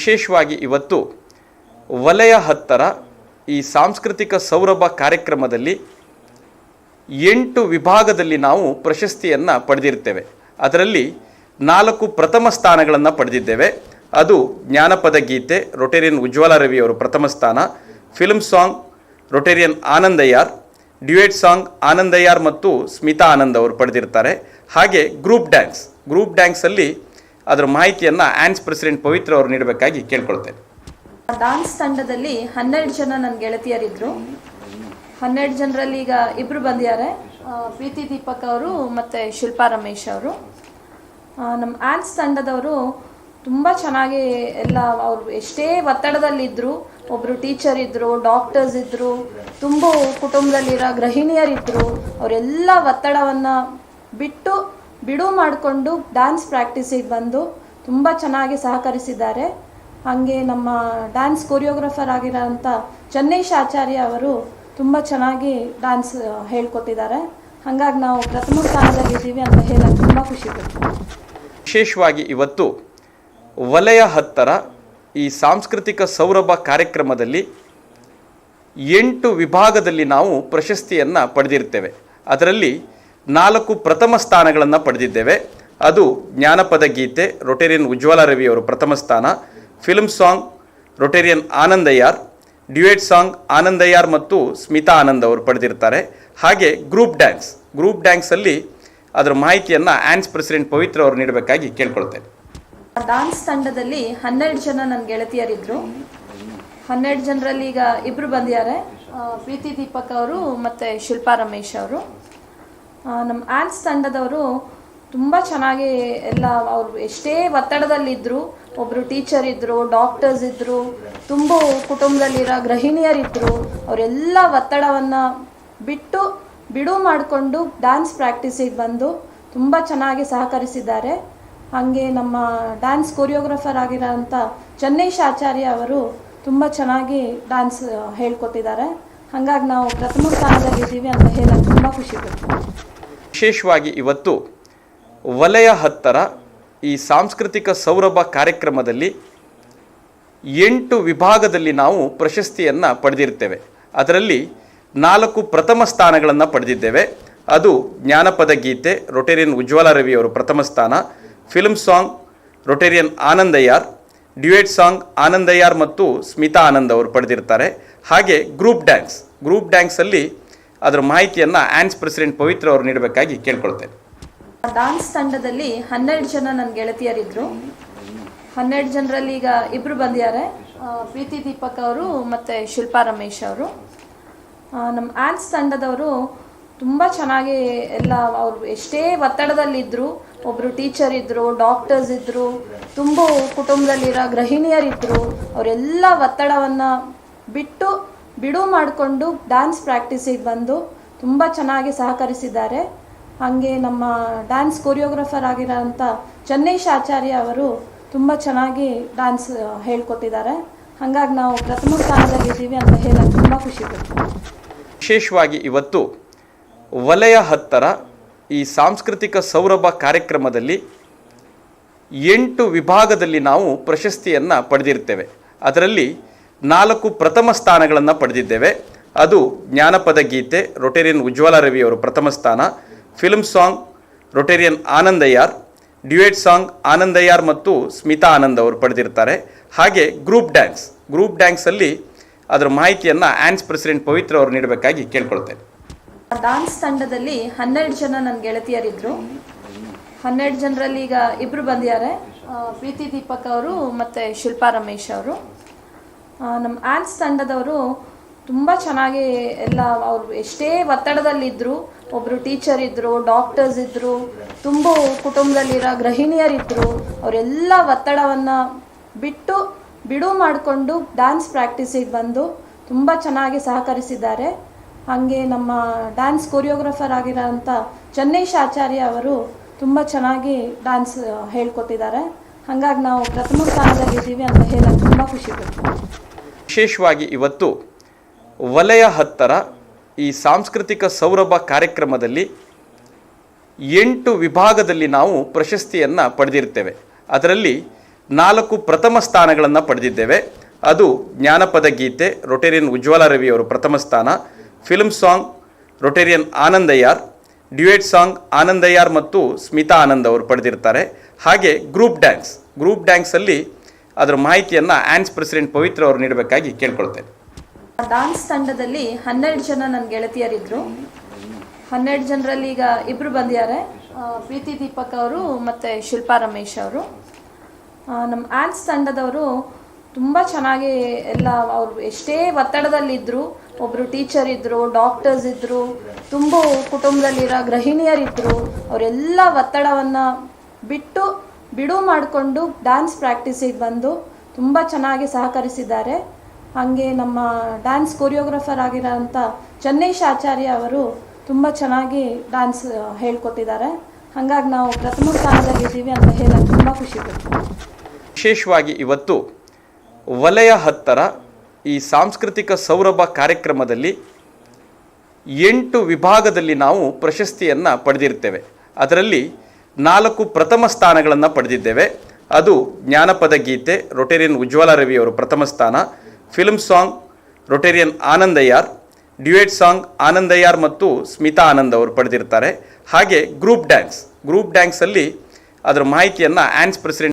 ವಿಶೇಷವಾಗಿ ಇವತ್ತು ವಲಯ 10ರ ಈ ಸಾಂಸ್ಕೃತಿಕ ಸೌರಭ ಕಾರ್ಯಕ್ರಮದಲ್ಲಿ 8 ವಿಭಾಗದಲ್ಲಿ ನಾವು ಪ್ರಶಸ್ತಿಯನ್ನು ಪಡೆದಿರ್ತೇವೆ. ಅದರಲ್ಲಿ 4 ಪ್ರಥಮ ಸ್ಥಾನಗಳನ್ನು ಪಡೆದಿದ್ದೇವೆ. ಅದು ಜ್ಞಾನಪದ ಗೀತೆ ರೊಟೇರಿಯನ್ ಉಜ್ವಲ ರವಿ ಅವರು ಪ್ರಥಮ ಸ್ಥಾನ, film song Rotarian Anandayyar, duet song Anandayyar ಮತ್ತು ಸ್ಮಿತಾ ಆನಂದ್ ಅವರು ಪಡೆದಿರ್ತಾರೆ. ಹಾಗೆ ಗ್ರೂಪ್ ಡ್ಯಾನ್ಸಲ್ಲಿ ಅದರ ಮಾಹಿತಿಯನ್ನು ಆನ್ಸ್ ಪ್ರೆಸಿಡೆಂಟ್ ಪವಿತ್ರ ಅವರು ನೀಡಬೇಕಾಗಿ ಕೇಳ್ಕೊಳ್ತೇನೆ. ಡಾನ್ಸ್ ತಂಡದಲ್ಲಿ 12 ಜನ ನನ್ನ ಗೆಳತಿಯರಿದ್ದರು. 12 ಜನರಲ್ಲಿ ಈಗ ಇಬ್ಬರು ಬಂದಿದ್ದಾರೆ, ಪ್ರೀತಿ ದೀಪಕ್ ಅವರು ಮತ್ತು ಶಿಲ್ಪಾ ರಮೇಶ್ ಅವರು. ನಮ್ಮ ಆನ್ಸ್ ತಂಡದವರು ತುಂಬ ಚೆನ್ನಾಗಿ ಎಲ್ಲ ಅವರು ಎಷ್ಟೇ ಒತ್ತಡದಲ್ಲಿದ್ದರು, ಒಬ್ಬರು ಟೀಚರ್ ಇದ್ದರು, ಡಾಕ್ಟರ್ಸ್ ಇದ್ದರು, ತುಂಬ ಕುಟುಂಬದಲ್ಲಿರೋ ಗೃಹಿಣಿಯರಿದ್ದರು, ಅವರೆಲ್ಲ ಒತ್ತಡವನ್ನು ಬಿಡು ಮಾಡಿಕೊಂಡು ಡ್ಯಾನ್ಸ್ ಪ್ರಾಕ್ಟೀಸಿಗೆ ಬಂದು ತುಂಬ ಚೆನ್ನಾಗಿ ಸಹಕರಿಸಿದ್ದಾರೆ. ಹಾಗೆ ನಮ್ಮ ಡ್ಯಾನ್ಸ್ ಕೊರಿಯೋಗ್ರಾಫರ್ ಆಗಿರೋಂಥ ಚನ್ನೇಶ್ ಆಚಾರ್ಯ ಅವರು ತುಂಬ ಚೆನ್ನಾಗಿ ಡ್ಯಾನ್ಸ್ ಹೇಳ್ಕೊಟ್ಟಿದ್ದಾರೆ. ಹಾಗಾಗಿ ನಾವು ಪ್ರಥಮ ಸ್ಥಾನದಲ್ಲಿದ್ದೀವಿ ಅಂತ ಹೇಳೋಕ್ಕೆ ತುಂಬ ಖುಷಿ ಪಡ್ತೀವಿ. ವಿಶೇಷವಾಗಿ ಇವತ್ತು ವಲಯ 10ರ ಈ ಸಾಂಸ್ಕೃತಿಕ ಸೌರಭ ಕಾರ್ಯಕ್ರಮದಲ್ಲಿ 8 ವಿಭಾಗದಲ್ಲಿ ನಾವು ಪ್ರಶಸ್ತಿಯನ್ನು ಪಡೆದಿರ್ತೇವೆ. ಅದರಲ್ಲಿ 4 ಪ್ರಥಮ ಸ್ಥಾನಗಳನ್ನು ಪಡೆದಿದ್ದೇವೆ. ಅದು ಜ್ಞಾನಪದ ಗೀತೆ ರೊಟೇರಿಯನ್ ಉಜ್ವಲ ರವಿ ಅವರು ಪ್ರಥಮ ಸ್ಥಾನ, film song Rotarian Anandayyar, duet song Anandayyar ಮತ್ತು ಸ್ಮಿತಾ ಆನಂದ್ ಅವರು ಪಡೆದಿರ್ತಾರೆ. ಹಾಗೆ ಗ್ರೂಪ್ ಡ್ಯಾನ್ಸಲ್ಲಿ ಅದರ ಮಾಹಿತಿಯನ್ನು ಆನ್ಸ್ ಪ್ರೆಸಿಡೆಂಟ್ ಪವಿತ್ರ ಅವರು ನೀಡಬೇಕಾಗಿ ಕೇಳ್ಕೊಳ್ತೇನೆ. ಡಾನ್ಸ್ ತಂಡದಲ್ಲಿ 12 ಜನ ನನ್ನ ಗೆಳತಿಯರಿದ್ದರು. 12 ಜನರಲ್ಲಿ ಈಗ ಇಬ್ಬರು ಬಂದಿದ್ದಾರೆ, ಪ್ರೀತಿ ದೀಪಕ್ ಅವರು ಮತ್ತು ಶಿಲ್ಪಾ ರಮೇಶ್ ಅವರು. ನಮ್ಮ ಆನ್ಸ್ ತಂಡದವರು ತುಂಬ ಚೆನ್ನಾಗಿ ಎಲ್ಲ ಅವರು ಎಷ್ಟೇ ಒತ್ತಡದಲ್ಲಿದ್ದರು, ಒಬ್ಬರು ಟೀಚರ್ ಇದ್ದರು, ಡಾಕ್ಟರ್ಸ್ ಇದ್ದರು, ತುಂಬ ಕುಟುಂಬದಲ್ಲಿರೋ ಗೃಹಿಣಿಯರಿದ್ದರು, ಅವರೆಲ್ಲ ಒತ್ತಡವನ್ನು ಬಿಡು ಮಾಡಿಕೊಂಡು ಡ್ಯಾನ್ಸ್ ಪ್ರಾಕ್ಟೀಸಿಗೆ ಬಂದು ತುಂಬ ಚೆನ್ನಾಗಿ ಸಹಕರಿಸಿದ್ದಾರೆ. ಹಾಗೆ ನಮ್ಮ ಡ್ಯಾನ್ಸ್ ಕೊರಿಯೋಗ್ರಾಫರ್ ಆಗಿರೋಂಥ ಚನ್ನೇಶ್ ಆಚಾರ್ಯ ಅವರು ತುಂಬ ಚೆನ್ನಾಗಿ ಡ್ಯಾನ್ಸ್ ಹೇಳ್ಕೊಟ್ಟಿದ್ದಾರೆ. ಹಾಗಾಗಿ ನಾವು ಪ್ರಥಮ ಸ್ಥಾನದಲ್ಲಿದ್ದೀವಿ ಅಂತ ಹೇಳೋಕ್ಕೆ ತುಂಬ ಖುಷಿ ಪಡ್ತೀವಿ. ವಿಶೇಷವಾಗಿ ಇವತ್ತು ವಲಯ 10ರ ಈ ಸಾಂಸ್ಕೃತಿಕ ಸೌರಭ ಕಾರ್ಯಕ್ರಮದಲ್ಲಿ 8 ವಿಭಾಗದಲ್ಲಿ ನಾವು ಪ್ರಶಸ್ತಿಯನ್ನು ಪಡೆದಿರ್ತೇವೆ. ಅದರಲ್ಲಿ 4 ಪ್ರಥಮ ಸ್ಥಾನಗಳನ್ನು ಪಡೆದಿದ್ದೇವೆ. ಅದು ಜ್ಞಾನಪದ ಗೀತೆ ರೊಟೇರಿಯನ್ ಉಜ್ವಲ ರವಿ ಅವರು ಪ್ರಥಮ ಸ್ಥಾನ, film song Rotarian Anandayyar, duet song Anandayyar ಮತ್ತು ಸ್ಮಿತಾ ಆನಂದ್ ಅವರು ಪಡೆದಿರ್ತಾರೆ. ಹಾಗೆ ಗ್ರೂಪ್ ಡ್ಯಾನ್ಸಲ್ಲಿ ಅದರ ಮಾಹಿತಿಯನ್ನು ಆನ್ಸ್ ಪ್ರೆಸಿಡೆಂಟ್ ಪವಿತ್ರ ಅವರು ನೀಡಬೇಕಾಗಿ ಕೇಳ್ಕೊಳ್ತೇನೆ. ಡಾನ್ಸ್ ತಂಡದಲ್ಲಿ 12 ಜನ ನನ್ನ ಗೆಳತಿಯರಿದ್ದರು. 12 ಜನರಲ್ಲಿ ಈಗ ಇಬ್ಬರು ಬಂದಿದ್ದಾರೆ, ಪ್ರೀತಿ ದೀಪಕ್ ಅವರು ಮತ್ತು ಶಿಲ್ಪಾ ರಮೇಶ್ ಅವರು. ನಮ್ಮ ಆನ್ಸ್ ತಂಡದವರು ತುಂಬ ಚೆನ್ನಾಗಿ ಎಲ್ಲ ಅವರು ಎಷ್ಟೇ ಒತ್ತಡದಲ್ಲಿದ್ದರು, ಒಬ್ಬರು ಟೀಚರ್ ಇದ್ದರು, ಡಾಕ್ಟರ್ಸ್ ಇದ್ದರು, ತುಂಬ ಕುಟುಂಬದಲ್ಲಿರೋ ಗೃಹಿಣಿಯರಿದ್ದರು, ಅವರೆಲ್ಲ ಒತ್ತಡವನ್ನು ಬಿಡು ಮಾಡಿಕೊಂಡು ಡ್ಯಾನ್ಸ್ ಪ್ರಾಕ್ಟೀಸಿಗೆ ಬಂದು ತುಂಬ ಚೆನ್ನಾಗಿ ಸಹಕರಿಸಿದ್ದಾರೆ. ಹಾಗೆ ನಮ್ಮ ಡ್ಯಾನ್ಸ್ ಕೊರಿಯೋಗ್ರಾಫರ್ ಆಗಿರೋಂಥ ಚನ್ನೇಶ್ ಆಚಾರ್ಯ ಅವರು ತುಂಬ ಚೆನ್ನಾಗಿ ಡ್ಯಾನ್ಸ್ ಹೇಳ್ಕೊಟ್ಟಿದ್ದಾರೆ. ಹಾಗಾಗಿ ನಾವು ಪ್ರಥಮ ಸ್ಥಾನದಲ್ಲಿದ್ದೀವಿ ಅಂತ ಹೇಳೋಕ್ಕೆ ತುಂಬ ಖುಷಿ ಪಡ್ತೀವಿ. ವಿಶೇಷವಾಗಿ ಇವತ್ತು ವಲಯ 10ರ ಈ ಸಾಂಸ್ಕೃತಿಕ ಸೌರಭ ಕಾರ್ಯಕ್ರಮದಲ್ಲಿ 8 ವಿಭಾಗದಲ್ಲಿ ನಾವು ಪ್ರಶಸ್ತಿಯನ್ನು ಪಡೆದಿರ್ತೇವೆ. ಅದರಲ್ಲಿ 4 ಪ್ರಥಮ ಸ್ಥಾನಗಳನ್ನು ಪಡೆದಿದ್ದೇವೆ. ಅದು ಜ್ಞಾನಪದ ಗೀತೆ ರೊಟೇರಿಯನ್ ಉಜ್ವಲ ರವಿ ಅವರು ಪ್ರಥಮ ಸ್ಥಾನ, film song Rotarian Anandayyar, duet song Anandayyar ಮತ್ತು ಸ್ಮಿತಾ ಆನಂದ್ ಅವರು ಪಡೆದಿರ್ತಾರೆ. ಹಾಗೆ ಗ್ರೂಪ್ ಡ್ಯಾನ್ಸಲ್ಲಿ ಅದರ ಮಾಹಿತಿಯನ್ನು ಆನ್ಸ್ ಪ್ರೆಸಿಡೆಂಟ್ ಪವಿತ್ರ ಅವರು ನೀಡಬೇಕಾಗಿ ಕೇಳ್ಕೊಳ್ತೇನೆ. ಡಾನ್ಸ್ ತಂಡದಲ್ಲಿ 12 ಜನ ನನ್ನ ಗೆಳತಿಯರಿದ್ದರು. 12 ಜನರಲ್ಲಿ ಈಗ ಇಬ್ಬರು ಬಂದಿದ್ದಾರೆ, ಪ್ರೀತಿ ದೀಪಕ್ ಅವರು ಮತ್ತು ಶಿಲ್ಪಾ ರಮೇಶ್ ಅವರು. ನಮ್ಮ ಆನ್ಸ್ ತಂಡದವರು ತುಂಬ ಚೆನ್ನಾಗಿ ಎಲ್ಲ ಅವರು ಎಷ್ಟೇ ಒತ್ತಡದಲ್ಲಿದ್ದರು, ಒಬ್ಬರು ಟೀಚರ್ ಇದ್ದರು, ಡಾಕ್ಟರ್ಸ್ ಇದ್ದರು, ತುಂಬ ಕುಟುಂಬದಲ್ಲಿರೋ ಗೃಹಿಣಿಯರಿದ್ದರು, ಅವರೆಲ್ಲ ಒತ್ತಡವನ್ನು ಬಿಡು ಮಾಡಿಕೊಂಡು ಡ್ಯಾನ್ಸ್ ಪ್ರಾಕ್ಟೀಸಿಗೆ ಬಂದು ತುಂಬ ಚೆನ್ನಾಗಿ ಸಹಕರಿಸಿದ್ದಾರೆ. ಹಾಗೆ ನಮ್ಮ ಡ್ಯಾನ್ಸ್ ಕೊರಿಯೋಗ್ರಾಫರ್ ಆಗಿರೋಂಥ ಚನ್ನೇಶ್ ಆಚಾರ್ಯ ಅವರು ತುಂಬ ಚೆನ್ನಾಗಿ ಡ್ಯಾನ್ಸ್ ಹೇಳ್ಕೊಟ್ಟಿದ್ದಾರೆ. ಹಾಗಾಗಿ ನಾವು ಪ್ರಥಮ ಸ್ಥಾನದಲ್ಲಿದ್ದೀವಿ ಅಂತ ಹೇಳೋಕ್ಕೆ ತುಂಬ ಖುಷಿ ಪಡ್ತೀವಿ. ವಿಶೇಷವಾಗಿ ಇವತ್ತು ವಲಯ 10ರ ಈ ಸಾಂಸ್ಕೃತಿಕ ಸೌರಭ ಕಾರ್ಯಕ್ರಮದಲ್ಲಿ 8 ವಿಭಾಗದಲ್ಲಿ ನಾವು ಪ್ರಶಸ್ತಿಯನ್ನು ಪಡೆದಿರ್ತೇವೆ. ಅದರಲ್ಲಿ 4 ಪ್ರಥಮ ಸ್ಥಾನಗಳನ್ನು ಪಡೆದಿದ್ದೇವೆ. ಅದು ಜ್ಞಾನಪದ ಗೀತೆ ರೊಟೇರಿಯನ್ ಉಜ್ವಲ ರವಿ ಅವರು ಪ್ರಥಮ ಸ್ಥಾನ, film song Rotarian Anandayyar, duet song Anandayyar ಮತ್ತು ಸ್ಮಿತಾ ಆನಂದ್ ಅವರು ಪಡೆದಿರ್ತಾರೆ. ಹಾಗೆ ಗ್ರೂಪ್ ಡ್ಯಾನ್ಸಲ್ಲಿ ಅದರ ಮಾಹಿತಿಯನ್ನು ಆನ್ಸ್ ಪ್ರೆಸಿಡೆಂಟ್ ಪವಿತ್ರ ಅವರು ನೀಡಬೇಕಾಗಿ ಕೇಳ್ಕೊಳ್ತೇನೆ. ಡಾನ್ಸ್ ತಂಡದಲ್ಲಿ 12 ಜನ ನನ್ನ ಗೆಳತಿಯರಿದ್ದರು. 12 ಜನರಲ್ಲಿ ಈಗ ಇಬ್ಬರು ಬಂದಿದ್ದಾರೆ, ಪ್ರೀತಿ ದೀಪಕ್ ಅವರು ಮತ್ತು ಶಿಲ್ಪಾ ರಮೇಶ್ ಅವರು. ನಮ್ಮ ಆನ್ಸ್ ತಂಡದವರು ತುಂಬ ಚೆನ್ನಾಗಿ ಎಲ್ಲ, ಅವರು ಎಷ್ಟೇ ಒತ್ತಡದಲ್ಲಿದ್ದರು, ಒಬ್ಬರು ಟೀಚರ್ ಇದ್ದರು, ಡಾಕ್ಟರ್ಸ್ ಇದ್ದರು, ತುಂಬ ಕುಟುಂಬದಲ್ಲಿರೋ ಗೃಹಿಣಿಯರಿದ್ದರು, ಅವರೆಲ್ಲ ಒತ್ತಡವನ್ನು ಬಿಡು ಮಾಡಿಕೊಂಡು ಡ್ಯಾನ್ಸ್ ಪ್ರಾಕ್ಟೀಸಿಗೆ ಬಂದು ತುಂಬ ಚೆನ್ನಾಗಿ ಸಹಕರಿಸಿದ್ದಾರೆ. ಹಾಗೆ ನಮ್ಮ ಡ್ಯಾನ್ಸ್ ಕೊರಿಯೋಗ್ರಾಫರ್ ಆಗಿರೋಂಥ ಚನ್ನೇಶ್ ಆಚಾರ್ಯ ಅವರು ತುಂಬ ಚೆನ್ನಾಗಿ ಡ್ಯಾನ್ಸ್ ಹೇಳ್ಕೊಟ್ಟಿದ್ದಾರೆ. ಹಾಗಾಗಿ ನಾವು ಪ್ರಥಮ ಸ್ಥಾನದಲ್ಲಿದ್ದೀವಿ ಅಂತ ಹೇಳೋಕ್ಕೆ ತುಂಬ ಖುಷಿ ಪಡ್ತೀವಿ. ವಿಶೇಷವಾಗಿ ಇವತ್ತು ವಲಯ 10 ಈ ಸಾಂಸ್ಕೃತಿಕ ಸೌರಭ ಕಾರ್ಯಕ್ರಮದಲ್ಲಿ 8 ವಿಭಾಗದಲ್ಲಿ ನಾವು ಪ್ರಶಸ್ತಿಯನ್ನು ಪಡೆದಿರ್ತೇವೆ. ಅದರಲ್ಲಿ 4 ಪ್ರಥಮ ಸ್ಥಾನಗಳನ್ನು ಪಡೆದಿದ್ದೇವೆ. ಅದು ಜ್ಞಾನಪದ ಗೀತೆ ರೊಟೇರಿಯನ್ ಉಜ್ವಲ ರವಿ ಅವರು ಪ್ರಥಮ ಸ್ಥಾನ, film song Rotarian Anandayyar, duet song Anandayyar ಮತ್ತು ಸ್ಮಿತಾ ಆನಂದ್ ಅವರು ಪಡೆದಿರ್ತಾರೆ. ಹಾಗೆ ಗ್ರೂಪ್ ಡ್ಯಾನ್ಸಲ್ಲಿ ಅದರ ಮಾಹಿತಿಯನ್ನು ಆನ್ಸ್ ಪ್ರೆಸಿಡೆಂಟ್